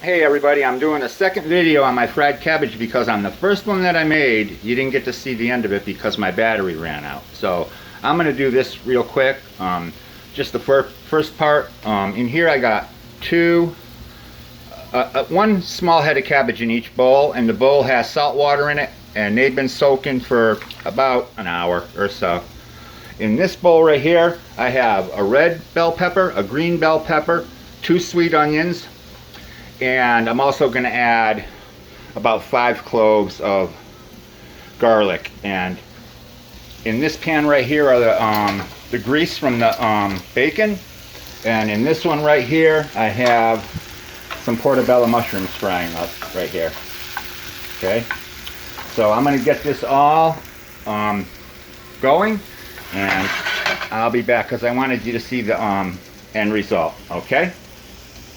Hey everybody, I'm doing a second video on my fried cabbage because on the first one that I made, you didn't get to see the end of it because my battery ran out. So I'm going to do this real quick. Just the first part. In here I got one small head of cabbage in each bowl, and the bowl has salt water in it, and they've been soaking for about an hour or so. In this bowl right here, I have a red bell pepper, a green bell pepper, 2 sweet onions, and I'm also going to add about 5 cloves of garlic. And in this pan right here are the grease from the bacon, and in this one right here I have some portobello mushrooms frying up right here. Okay, so I'm going to get this all going, and I'll be back because I wanted you to see the end result. Okay,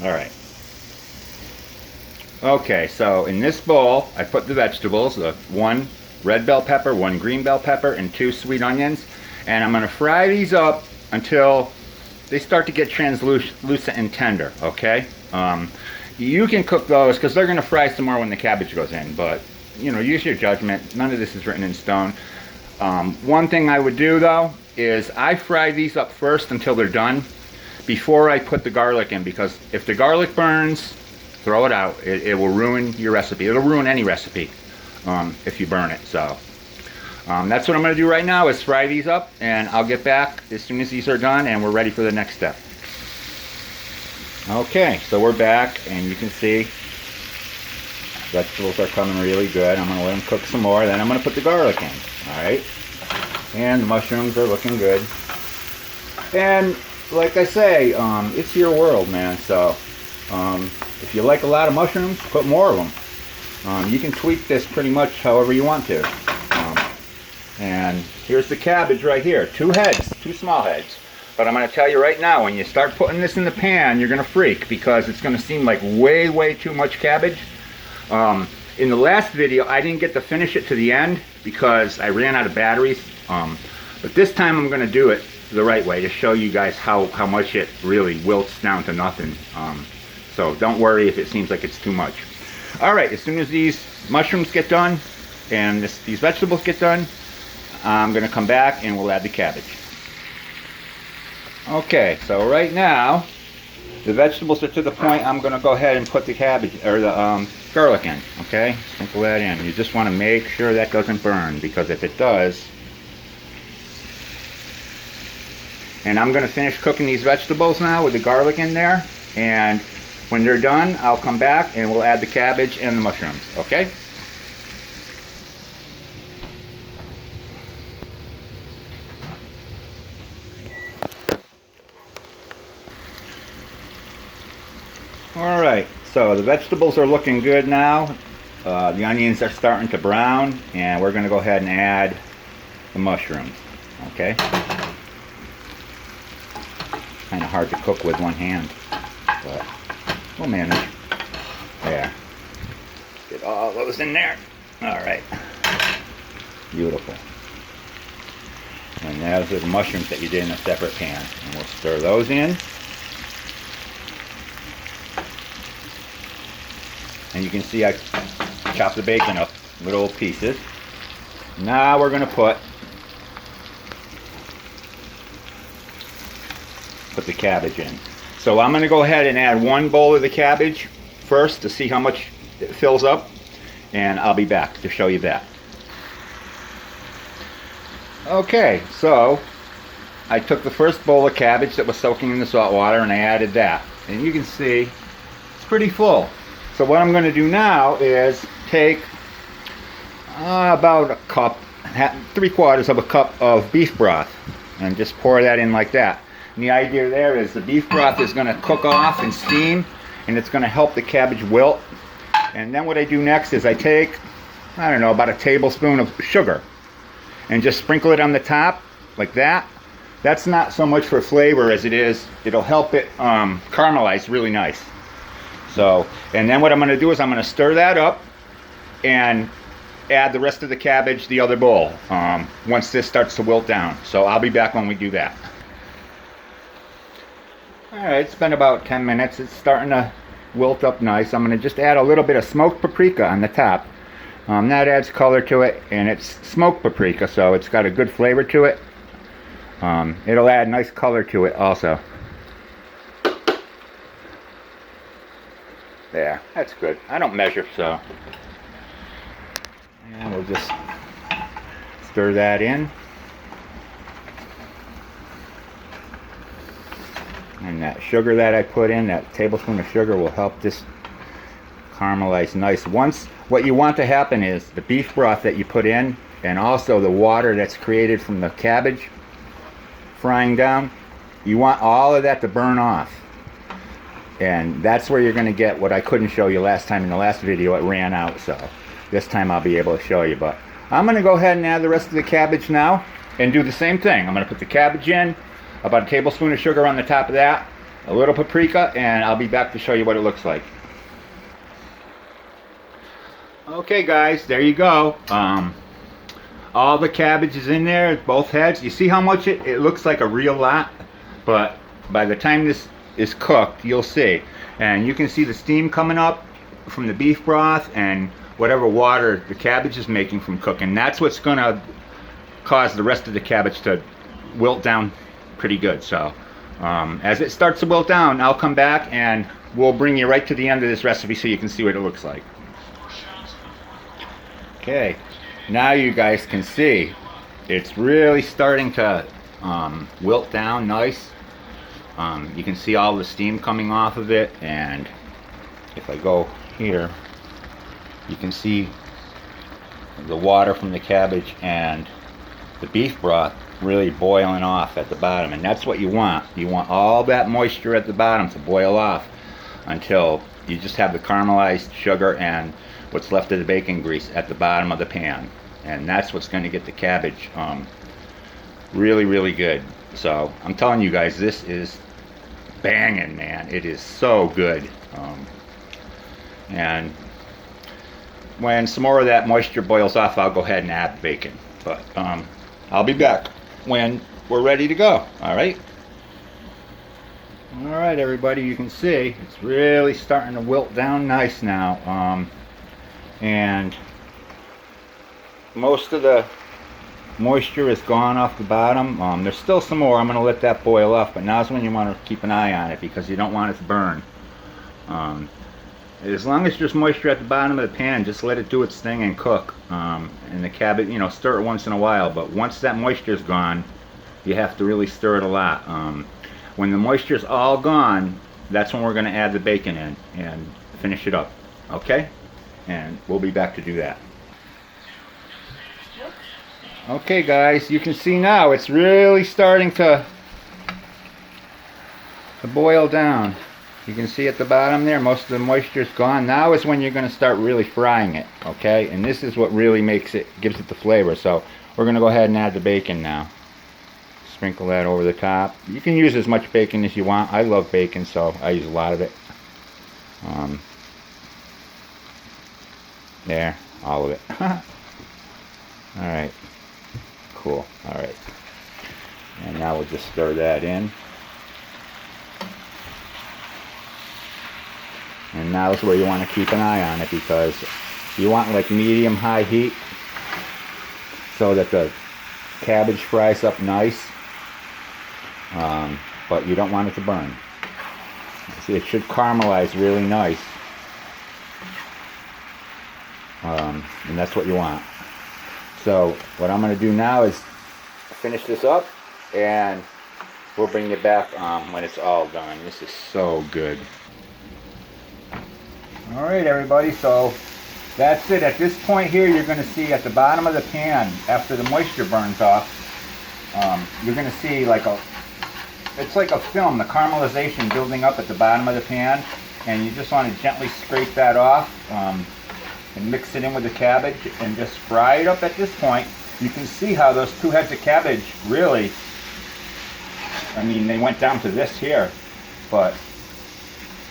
all right. Okay, so in this bowl, I put the vegetables, 1 red bell pepper, 1 green bell pepper, and 2 sweet onions. And I'm going to fry these up until they start to get translucent and tender, okay? You can cook those because they're going to fry some more when the cabbage goes in, but, you know, use your judgment. None of this is written in stone. One thing I would do, though, is I fry these up first until they're done before I put the garlic in, because if the garlic burns, throw it out. It will ruin your recipe. It'll ruin any recipe if you burn it. So that's what I'm going to do right now, is fry these up, and I'll get back as soon as these are done and we're ready for the next step. Okay, so we're back, and you can see vegetables are coming really good. I'm going to let them cook some more, then I'm going to put the garlic in. Alright, and the mushrooms are looking good. And like I say, it's your world, man. So if you like a lot of mushrooms, put more of them. You can tweak this pretty much however you want to. And here's the cabbage right here. 2 heads, 2 small heads. But I'm going to tell you right now, when you start putting this in the pan, you're going to freak, because it's going to seem like way too much cabbage. In the last video, I didn't get to finish it to the end because I ran out of batteries. But this time I'm going to do it the right way to show you guys how much it really wilts down to nothing. So don't worry if it seems like it's too much. Alright, as soon as these mushrooms get done and these vegetables get done, I'm going to come back and we'll add the cabbage. Okay, so right now the vegetables are to the point I'm going to go ahead and put the cabbage, or the garlic in. Okay, sprinkle that in. You just want to make sure that doesn't burn, because if it does... And I'm going to finish cooking these vegetables now with the garlic in there, and when they're done, I'll come back and we'll add the cabbage and the mushrooms, okay? Alright, so the vegetables are looking good now. The onions are starting to brown, and we're going to go ahead and add the mushrooms, okay? Kind of hard to cook with one hand, but we'll manage. There. Get all those in there. Alright. Beautiful. And those are the mushrooms that you did in a separate pan. And we'll stir those in. And you can see I chopped the bacon up little pieces. Now we're going to put the cabbage in. So I'm going to go ahead and add 1 bowl of the cabbage first to see how much it fills up, and I'll be back to show you that. Okay, so I took the first bowl of cabbage that was soaking in the salt water and I added that, and you can see it's pretty full. So what I'm going to do now is take about a cup, 3/4 of a cup of beef broth, and just pour that in like that. And the idea there is the beef broth is going to cook off and steam, and it's going to help the cabbage wilt. And then what I do next is I take, I don't know, about a tablespoon of sugar and just sprinkle it on the top like that. That's not so much for flavor as it is, it'll help it caramelize really nice. So, and then what I'm going to do is I'm going to stir that up and add the rest of the cabbage the other bowl once this starts to wilt down. So I'll be back when we do that. Alright, it's been about 10 minutes. It's starting to wilt up nice. I'm going to just add a little bit of smoked paprika on the top. That adds color to it, and it's smoked paprika, so it's got a good flavor to it. It'll add nice color to it also. There, that's good. I don't measure, so. And we'll just stir that in. And that sugar that I put in, that tablespoon of sugar, will help this caramelize nice. Once, what you want to happen is the beef broth that you put in, and also the water that's created from the cabbage frying down, you want all of that to burn off. And that's where you're going to get what I couldn't show you last time in the last video. It ran out, so this time I'll be able to show you. But I'm going to go ahead and add the rest of the cabbage now and do the same thing. I'm going to put the cabbage in, about a tablespoon of sugar on the top of that, a little paprika, and I'll be back to show you what it looks like. Okay guys, there you go. All the cabbage is in there, both heads. You see how much it looks like a real lot, but by the time this is cooked, you'll see. And you can see the steam coming up from the beef broth and whatever water the cabbage is making from cooking. That's what's going to cause the rest of the cabbage to wilt down pretty good. So as it starts to wilt down, I'll come back and we'll bring you right to the end of this recipe so you can see what it looks like. Okay, now you guys can see it's really starting to wilt down nice. You can see all the steam coming off of it, and if I go here, you can see the water from the cabbage and the beef broth really boiling off at the bottom, and that's what you want. You want all that moisture at the bottom to boil off until you just have the caramelized sugar and what's left of the bacon grease at the bottom of the pan, and that's what's going to get the cabbage really, really good. So I'm telling you guys, this is banging, man. It is so good. And when some more of that moisture boils off, I'll go ahead and add the bacon. But I'll be back when we're ready to go. Alright, everybody, you can see it's really starting to wilt down nice now. And most of the moisture is gone off the bottom. There's still some more. I'm going to let that boil off, but now's when you want to keep an eye on it because you don't want it to burn. As long as there's moisture at the bottom of the pan, just let it do its thing and cook. And the cabbage, you know, stir it once in a while, but once that moisture's gone, you have to really stir it a lot. When the moisture's all gone, that's when we're going to add the bacon in and finish it up. Okay? And we'll be back to do that. Okay guys, you can see now it's really starting to boil down. You can see at the bottom there, most of the moisture is gone. Now is when you're going to start really frying it, okay? And this is what really gives it the flavor. So we're going to go ahead and add the bacon now. Sprinkle that over the top. You can use as much bacon as you want. I love bacon, so I use a lot of it. There, all of it. Alright, cool. Alright, and now we'll just stir that in. And now is where you want to keep an eye on it, because you want like medium-high heat so that the cabbage fries up nice, but you don't want it to burn. See, it should caramelize really nice. And that's what you want. So what I'm going to do now is finish this up, and we'll bring you back when it's all done. This is so good. Alright everybody, so that's it. At this point here, you're going to see at the bottom of the pan, after the moisture burns off, you're going to see it's like a film, the caramelization building up at the bottom of the pan, and you just want to gently scrape that off and mix it in with the cabbage and just fry it up. At this point, you can see how those two heads of cabbage really, I mean, they went down to this here, but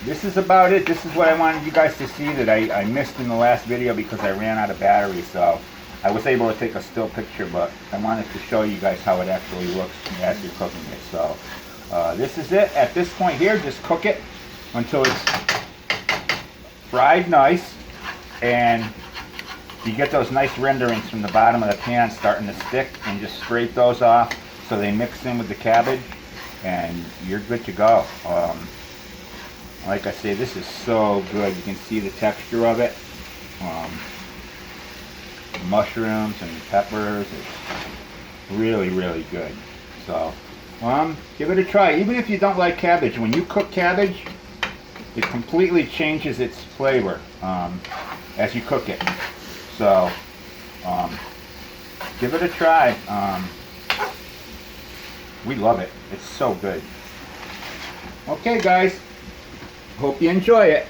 this is about it. This is what I wanted you guys to see that I missed in the last video because I ran out of battery. So I was able to take a still picture, but I wanted to show you guys how it actually looks as you're cooking it. So this is it. At this point here, just cook it until it's fried nice, and you get those nice renderings from the bottom of the pan starting to stick, and just scrape those off so they mix in with the cabbage, and you're good to go. Like I say, this is so good. You can see the texture of it. Mushrooms and peppers. It's really, really good. So, give it a try. Even if you don't like cabbage, when you cook cabbage, it completely changes its flavor as you cook it. So, give it a try. We love it. It's so good. Okay, guys. Hope you enjoy it.